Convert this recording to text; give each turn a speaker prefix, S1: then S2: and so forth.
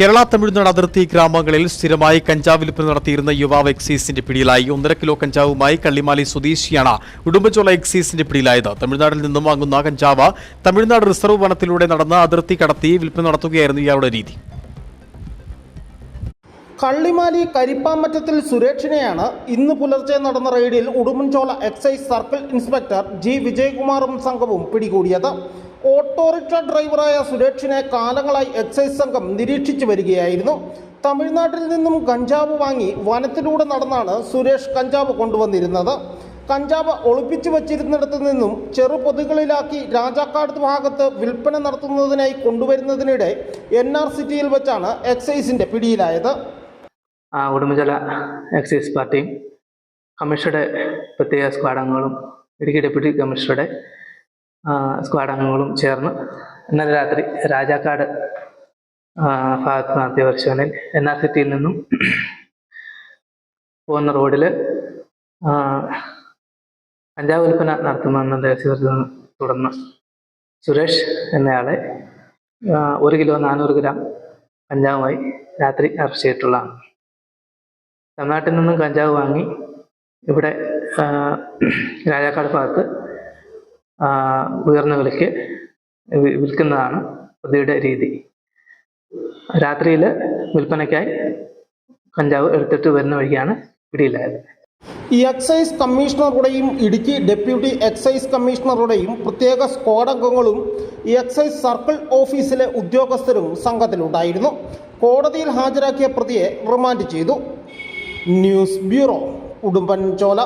S1: കേരള തമിഴ്നാട് അതിർത്തി ഗ്രാമങ്ങളിൽ സ്ഥിരമായി കഞ്ചാവ് വിൽപ്പന നടത്തിയിരുന്ന യുവാവ് എക്സൈസിന്റെ പിടിയിലായി. 1.5 കിലോ കഞ്ചാവുമായി കള്ളിമാലി സ്വദേശിയാണ് ഉടുമ്പൻചോല എക്സൈസിന്റെ പിടിയിലായത്. തമിഴ്നാട്ടിൽ നിന്നും വാങ്ങുന്ന കഞ്ചാവ് തമിഴ്നാട് റിസർവ് വനത്തിലൂടെ നടന്ന് അതിർത്തി കടത്തി വിൽപ്പന നടത്തുകയായിരുന്നു ഇയാളുടെ രീതി.
S2: കള്ളിമാലി കരിപ്പാമറ്റത്തിൽ സുരേഷിനെയാണ് ഇന്ന് പുലർച്ചെ നടന്ന റെയ്ഡിൽ Udumbanchola excise circle inspector G വിജയകുമാറും സംഘവും പിടികൂടിയത്. ഓട്ടോറിക്ഷ ഡ്രൈവറായ സുരേഷിനെ കാലങ്ങളായി എക്സൈസ് സംഘം നിരീക്ഷിച്ചു വരികയായിരുന്നു. തമിഴ്നാട്ടിൽ നിന്നും കഞ്ചാവ് വാങ്ങി വനത്തിലൂടെ നടന്നാണ് സുരേഷ് കഞ്ചാവ് കൊണ്ടുവന്നിരുന്നത്. കഞ്ചാവ് ഒളിപ്പിച്ചു വച്ചിരുന്നിടത്തു നിന്നും ചെറുപൊതികളിലാക്കി രാജാക്കാട് ഭാഗത്ത് വിൽപ്പന നടത്തുന്നതിനായി കൊണ്ടുവരുന്നതിനിടെ NR സിറ്റിയിൽ വെച്ചാണ് എക്സൈസിന്റെ പിടിയിലായത്.
S3: ഉടുമ്പൻചോല എക്സൈസ് പാർട്ടിയും കമ്മീഷണറുടെ പ്രത്യേക സ്ക്വാഡംഗങ്ങളും ഇടുക്കി ഡെപ്യൂട്ടി കമ്മീഷണറുടെ സ്ക്വാഡംഗങ്ങളും ചേർന്ന് ഇന്നലെ രാത്രി രാജാക്കാട് ഭാഗത്ത് നടത്തിയ പരിശോധനയിൽ NR സിറ്റിയിൽ നിന്നും പോകുന്ന റോഡിൽ കഞ്ചാവ് വിൽപ്പന നടത്തുമെന്ന രഹസ്യത്തെ തുടർന്ന് സുരേഷ് എന്നയാളെ 1 കിലോ 400 ഗ്രാം കഞ്ചാവുമായി രാത്രി അറസ്റ്റ് ചെയ്തിട്ടുള്ളതാണ്. തമിഴ്നാട്ടിൽ നിന്നും കഞ്ചാവ് വാങ്ങി ഇവിടെ രാജാക്കാട് ഭാഗത്ത് ഉയർന്ന വിലയ്ക്ക് വിൽക്കുന്നതാണ് പ്രതിയുടെ രീതി. രാത്രിയിൽ വിൽപ്പനയ്ക്കായി കഞ്ചാവ് എടുത്തിട്ട് വരുന്ന വഴിയാണ് പിടിയിലായത്.
S2: ഈ എക്സൈസ് കമ്മീഷണറുടെയും ഇടുക്കി ഡെപ്യൂട്ടി എക്സൈസ് കമ്മീഷണറുടെയും പ്രത്യേക സ്ക്വാഡ് അംഗങ്ങളും ഈ എക്സൈസ് സർക്കിൾ ഓഫീസിലെ ഉദ്യോഗസ്ഥരും സംഘത്തിലുണ്ടായിരുന്നു. കോടതിയിൽ ഹാജരാക്കിയ പ്രതിയെ റിമാൻഡ് ചെയ്തു. News bureau, Udumbanchola.